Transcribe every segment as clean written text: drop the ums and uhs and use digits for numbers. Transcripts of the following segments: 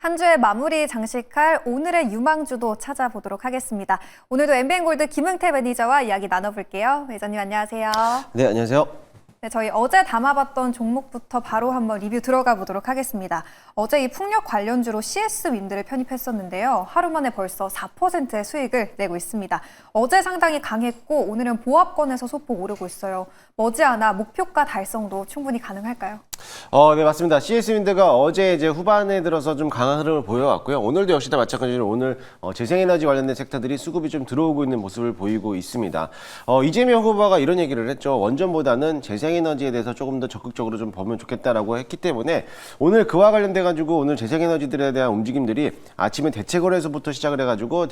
한 주의 마무리 장식할 오늘의 유망주도 찾아보도록 하겠습니다. 오늘도 엠비엔골드 김흥태 매니저와 이야기 나눠볼게요. 매니저님 안녕하세요. 네, 안녕하세요. 네, 저희 어제 담아봤던 종목부터 바로 한번 리뷰 들어가 보도록 하겠습니다. 어제 이 풍력 관련주로 CS 윈드를 편입했었는데요. 하루 만에 벌써 4%의 수익을 내고 있습니다. 어제 상당히 강했고 오늘은 보합권에서 소폭 오르고 있어요. 머지않아 목표가 달성도 충분히 가능할까요? 네, 맞습니다. CS 윈드가 어제 이제 후반에 들어서 좀 강한 흐름을 보여왔고요. 오늘도 역시나 마찬가지로 오늘 재생에너지 관련된 섹터들이 수급이 좀 들어오고 있는 모습을 보이고 있습니다. 이재명 후보가 이런 얘기를 했죠. 원전보다는 재생에너지에 대해서 조금 더 적극적으로 좀 보면 좋겠다라고 했기 때문에 오늘 그와 관련돼 가지고 오늘 재생에너지들에 대한 움직임들이 아침에 대체거래에서부터 시작을 해가지고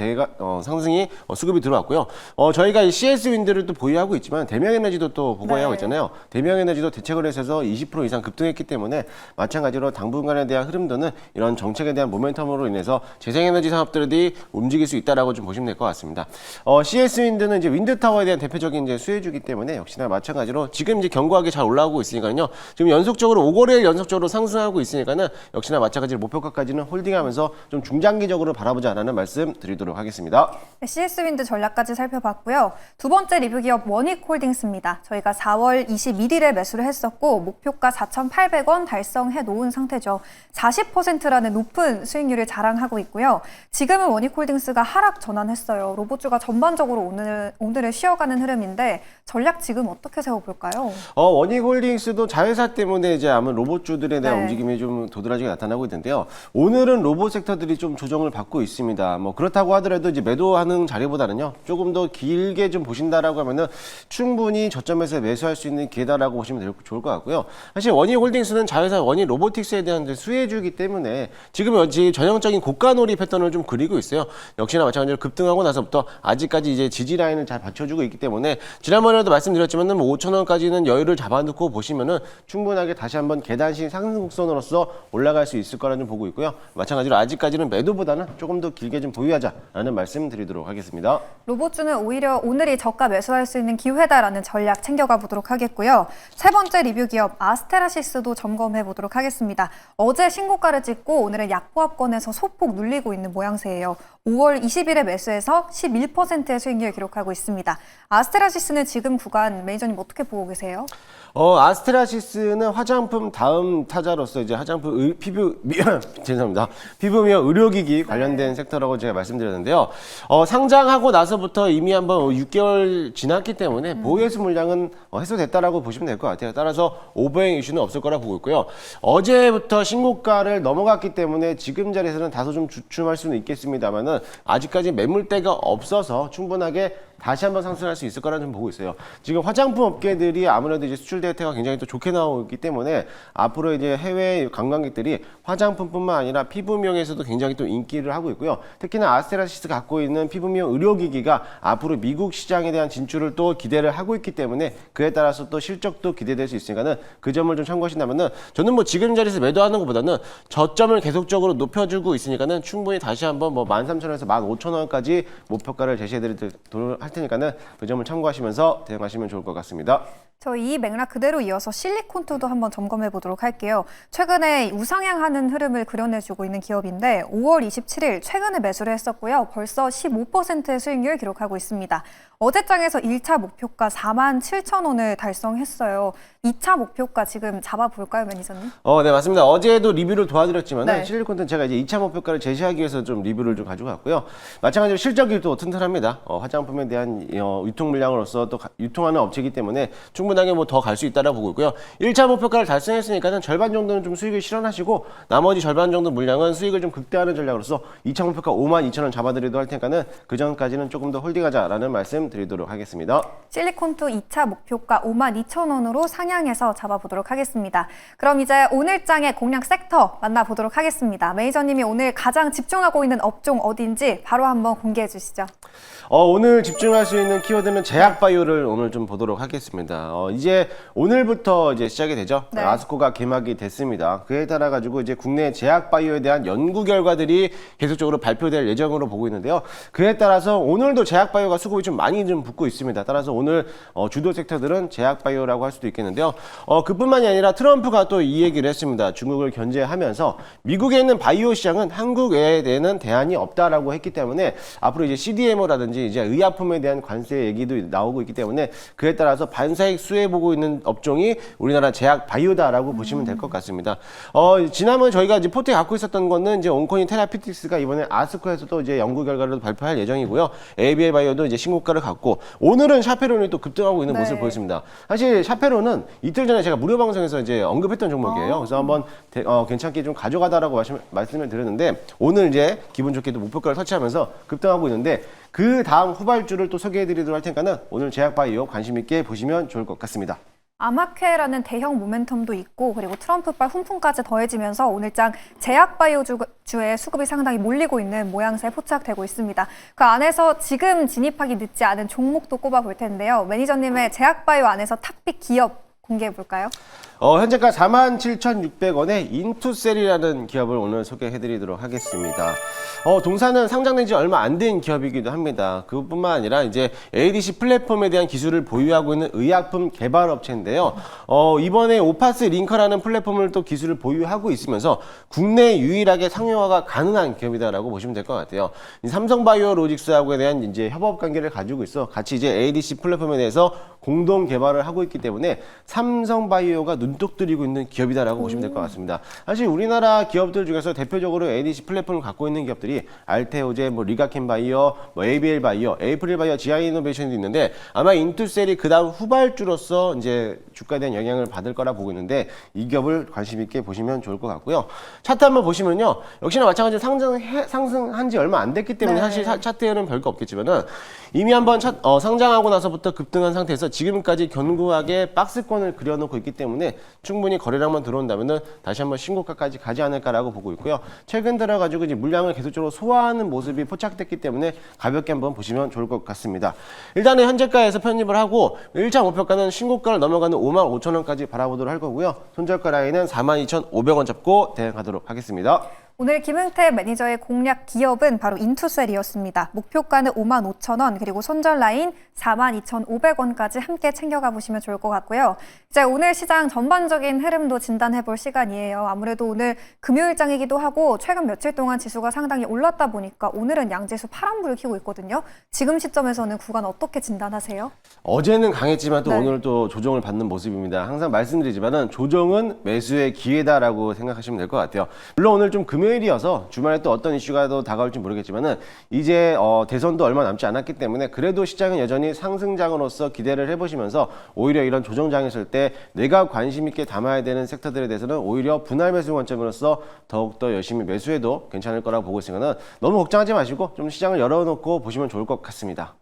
상승이 수급이 들어왔고요. 저희가 이 CS 윈드를 또 보유하고 있지만 대명에너지도 또 보고하고 있잖아요. 대명에너지도 대체거래에서 20% 이상 급등했기 때문에 마찬가지로 당분간에 대한 흐름도는 이런 정책에 대한 모멘텀으로 인해서 재생에너지 산업들이 움직일 수 있다라고 좀 보시면 될 것 같습니다. CS 윈드는 이제 윈드타워에 대한 대표적인 이제 수혜주기 때문에 역시나 마찬가지로 지금 이제 견고하게 잘 올라오고 있으니까요. 지금 연속적으로 5거래일 연속적으로 상승하고 있으니까는 역시나 마찬가지로 목표가까지는 홀딩하면서 좀 중장기적으로 바라보자라는 말씀 드리도록 하겠습니다. 네, CS 윈드 전략까지 살펴봤고요. 두 번째 리뷰 기업 원익홀딩스입니다. 저희가 4월 21일에 매수를 했었고 목표가 4,800원 달성해 놓은 상태죠. 40%라는 높은 수익률을 자랑하고 있고요. 지금은 원익홀딩스가 하락 전환했어요. 로봇주가 전반적으로 오늘을 쉬어가는 흐름인데 전략 지금 어떻게 세워볼까요? 원익홀딩스도 자회사 때문에 이제 아마 로봇주들에 대한 움직임이 좀 도드라지게 나타나고 있는데요. 오늘은 로봇 섹터들이 좀 조정을 받고 있습니다. 뭐 그렇다고 하더라도 이제 매도하는 자리보다는요. 조금 더 길게 좀 보신다라고 하면은 충분히 저점에서 매수할 수 있는 기회다라고 보시면 좋을 것 같고요. 사실 원익홀딩스는 자회사 원익로보틱스에 대한 수혜주이기 때문에 지금 현재 전형적인 고가놀이 패턴을 좀 그리고 있어요. 역시나 마찬가지로 급등하고 나서부터 아직까지 이제 지지 라인을 잘 받쳐주고 있기 때문에 지난번에도 말씀드렸지만은 5,000원까지는 여유를 잡아놓고 보시면은 충분하게 다시 한번 계단식 상승 곡선으로서 올라갈 수 있을 거라 좀 보고 있고요. 마찬가지로 아직까지는 매도보다는 조금 더 길게 좀 보유하자라는 말씀 드리도록 하겠습니다. 로봇주는 오히려 오늘이 저가 매수할 수 있는 기회다라는 전략 챙겨가 보도록 하겠고요. 세 번째 리뷰 기업 아스테라시스도 점검해 보도록 하겠습니다. 어제 신고가를 찍고 오늘은 약보합권에서 소폭 눌리고 있는 모양새예요. 5월 20일에 매수해서 11%의 수익률을 기록하고 있습니다. 아스테라시스는 지금 구간 매니저님 어떻게 보고 계세요? 아스테라시스는 화장품 다음 타자로서 이제 화장품 죄송합니다. 피부미용 의료기기 관련된 섹터라고 제가 말씀드렸는데요. 상장하고 나서부터 이미 한번 6개월 지났기 때문에 보유해수 물량은 해소됐다라고 보시면 될 것 같아요. 따라서 오버행 이슈는 없을 거라 보고 있고요. 어제부터 신고가를 넘어갔기 때문에 지금 자리에서는 다소 좀 주춤할 수는 있겠습니다만은 아직까지 매물대가 없어서 충분하게 다시 한번 상승할 수 있을 거라는 좀 보고 있어요. 지금 화장품 업계들이 아무래도 이제 수출 데이터가 굉장히 또 좋게 나오기 때문에 앞으로 이제 해외 관광객들이 화장품뿐만 아니라 피부미용에서도 굉장히 또 인기를 하고 있고요. 특히나 아스테라시스가 갖고 있는 피부미용 의료기기가 앞으로 미국 시장에 대한 진출을 또 기대를 하고 있기 때문에 그에 따라서 또 실적도 기대될 수 있으니까는 그 점을 좀 참고하신다면은 저는 뭐 지금 자리에서 매도하는 것보다는 저점을 계속적으로 높여주고 있으니까는 충분히 다시 한번 뭐 13,000원에서 15,000원까지 목표가를 제시해드리도록 할 테니까는 그 점을 참고하시면서 대응하시면 좋을 것 같습니다. 저희 이 맥락 그대로 이어서 실리콘투도 한번 점검해 보도록 할게요. 최근에 우상향하는 흐름을 그려내주고 있는 기업인데 5월 27일 최근에 매수를 했었고요. 벌써 15%의 수익률 기록하고 있습니다. 어제장에서 1차 목표가 47,000원을 달성했어요. 2차 목표가 지금 잡아볼까요, 매니저님? 네, 맞습니다. 어제도 리뷰를 도와드렸지만 실리콘은 제가 이제 2차 목표가를 제시하기 위해서 좀 리뷰를 좀 가지고 왔고요. 마찬가지로 실적이 또 튼튼합니다. 화장품에 대한 유통 물량으로서 또 유통하는 업체이기 때문에 충분하게 뭐 더 갈 수 있다라고 보고 있고요. 1차 목표가를 달성했으니까는 절반 정도는 좀 수익을 실현하시고 나머지 절반 정도 물량은 수익을 좀 극대화하는 전략으로서 2차 목표가 52,000원 잡아드리도록 할 테니까는 그 전까지는 조금 더 홀딩하자라는 말씀 드리도록 하겠습니다. 실리콘투 2차 목표가 52,000원으로 상향해서 잡아보도록 하겠습니다. 그럼 이제 오늘 장의 공략 섹터 만나보도록 하겠습니다. 매니저님이 오늘 가장 집중하고 있는 업종 어딘지 바로 한번 공개해 주시죠. 오늘 집중 집중할 수 있는 키워드는 제약바이오를 오늘 좀 보도록 하겠습니다. 이제 오늘부터 이제 시작이 되죠. 네. 아스코가 개막이 됐습니다. 그에 따라 가지고 이제 국내 제약바이오에 대한 연구 결과들이 계속적으로 발표될 예정으로 보고 있는데요. 그에 따라서 오늘도 제약바이오가 수급이 좀 많이 좀 붙고 있습니다. 따라서 오늘 주도 섹터들은 제약바이오라고 할 수도 있겠는데요. 그뿐만이 아니라 트럼프가 또 이 얘기를 했습니다. 중국을 견제하면서 미국에 있는 바이오 시장은 한국 외에는 대안이 없다라고 했기 때문에 앞으로 이제 CDMO라든지 이제 의약품에 대한 관세 얘기도 나오고 있기 때문에 그에 따라서 반사익 수혜 보고 있는 업종이 우리나라 제약 바이오다라고 보시면 될 것 같습니다. 지난번 저희가 이제 포트에 갖고 있었던 거는 이제 온코니 테라피틱스가 이번에 아스코에서도 이제 연구 결과를 발표할 예정이고요. ABL 바이오도 이제 신고가를 갖고 오늘은 샤페론이 또 급등하고 있는 네. 모습을 보였습니다. 사실 샤페론은 이틀 전에 제가 무료 방송에서 이제 언급했던 종목이에요. 그래서 한번 괜찮게 좀 가져가다라고 말씀을 드렸는데 오늘 이제 기분 좋게도 목표가를 설치하면서 급등하고 있는데 그 다음 후발주를 또 소개해드리도록 할 테니까는 오늘 제약바이오 관심 있게 보시면 좋을 것 같습니다. 아마케라는 대형 모멘텀도 있고 그리고 트럼프발 훈풍까지 더해지면서 오늘장 제약바이오주의 수급이 상당히 몰리고 있는 모양새에 포착되고 있습니다. 그 안에서 지금 진입하기 늦지 않은 종목도 꼽아볼 텐데요. 매니저님의 제약바이오 안에서 탑픽 기업 공개해볼까요? 현재가 47,600원에 인투셀이라는 기업을 오늘 소개해드리도록 하겠습니다. 동사는 상장된 지 얼마 안 된 기업이기도 합니다. 그뿐만 아니라 이제 ADC 플랫폼에 대한 기술을 보유하고 있는 의약품 개발 업체인데요. 이번에 오파스 링커라는 플랫폼을 또 기술을 보유하고 있으면서 국내 유일하게 상용화가 가능한 기업이다라고 보시면 될 것 같아요. 이 삼성바이오로직스하고에 대한 이제 협업 관계를 가지고 있어 같이 이제 ADC 플랫폼에 대해서 공동 개발을 하고 있기 때문에 삼성바이오가 눈독 들이고 있는 기업이다라고 보시면 될 것 같습니다. 사실 우리나라 기업들 중에서 대표적으로 ADC 플랫폼을 갖고 있는 기업들이 알테오제, 리가켄바이오, ABL 바이오, 에이프릴 바이오, GI이노베이션도 있는데 아마 인투셀이 그 다음 후발주로서 이제 주가에 대한 영향을 받을 거라 보고 있는데 이 기업을 관심 있게 보시면 좋을 것 같고요. 차트 한번 보시면요. 역시나 마찬가지로 상승한 지 얼마 안 됐기 때문에 네. 사실 차트에는 별거 없겠지만은 이미 한번 상장하고 나서부터 급등한 상태에서 지금까지 견고하게 박스권을 그려놓고 있기 때문에 충분히 거래량만 들어온다면은 다시 한번 신고가까지 가지 않을까라고 보고 있고요. 최근 들어가지고 이제 물량을 계속적으로 소화하는 모습이 포착됐기 때문에 가볍게 한번 보시면 좋을 것 같습니다. 일단은 현재가에서 편입을 하고 1차 목표가는 신고가를 넘어가는 55,000원까지 바라보도록 할 거고요. 손절가 라인은 42,500원 잡고 대응하도록 하겠습니다. 오늘 김흥태 매니저의 공략 기업은 바로 인투셀이었습니다. 목표가는 55,000원 그리고 손절 라인 42,500원까지 함께 챙겨가 보시면 좋을 것 같고요. 이제 오늘 시장 전반적인 흐름도 진단해 볼 시간이에요. 아무래도 오늘 금요일장이기도 하고 최근 며칠 동안 지수가 상당히 올랐다 보니까 오늘은 양지수 파란불을 켜고 있거든요. 지금 시점에서는 구간 어떻게 진단하세요? 어제는 강했지만 또 네. 오늘 또 조정을 받는 모습입니다. 항상 말씀드리지만은 조정은 매수의 기회다라고 생각하시면 될 것 같아요. 물론 오늘 좀 금요일이어서 주말에 또 어떤 이슈가 또 다가올지 모르겠지만은 이제 대선도 얼마 남지 않았기 때문에 그래도 시장은 여전히 상승장으로서 기대를 해보시면서 오히려 이런 조정장이 있을 때 내가 관심 있게 담아야 되는 섹터들에 대해서는 오히려 분할 매수 관점으로서 더욱더 열심히 매수해도 괜찮을 거라고 보고 있으니까 너무 걱정하지 마시고 좀 시장을 열어놓고 보시면 좋을 것 같습니다.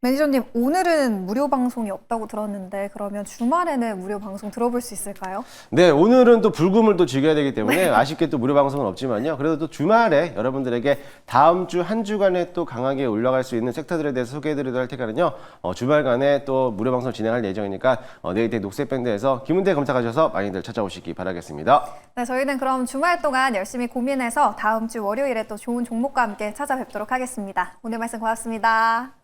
매니저님, 오늘은 무료 방송이 없다고 들었는데 그러면 주말에는 무료 방송 들어볼 수 있을까요? 네, 오늘은 또 불금을 또 즐겨야 되기 때문에 아쉽게 또 무료 방송은 없지만요. 그래도 또 주말에 여러분들에게 다음 주 한 주간에 또 강하게 올라갈 수 있는 섹터들에 대해서 소개해드리도록 할 테니까요. 주말간에 또 무료 방송 진행할 예정이니까 내일대 녹색밴드에서 김은태 검사가셔서 많이들 찾아오시기 바라겠습니다. 네, 저희는 그럼 주말 동안 열심히 고민해서 다음 주 월요일에 또 좋은 종목과 함께 찾아뵙도록 하겠습니다. 오늘 말씀 고맙습니다.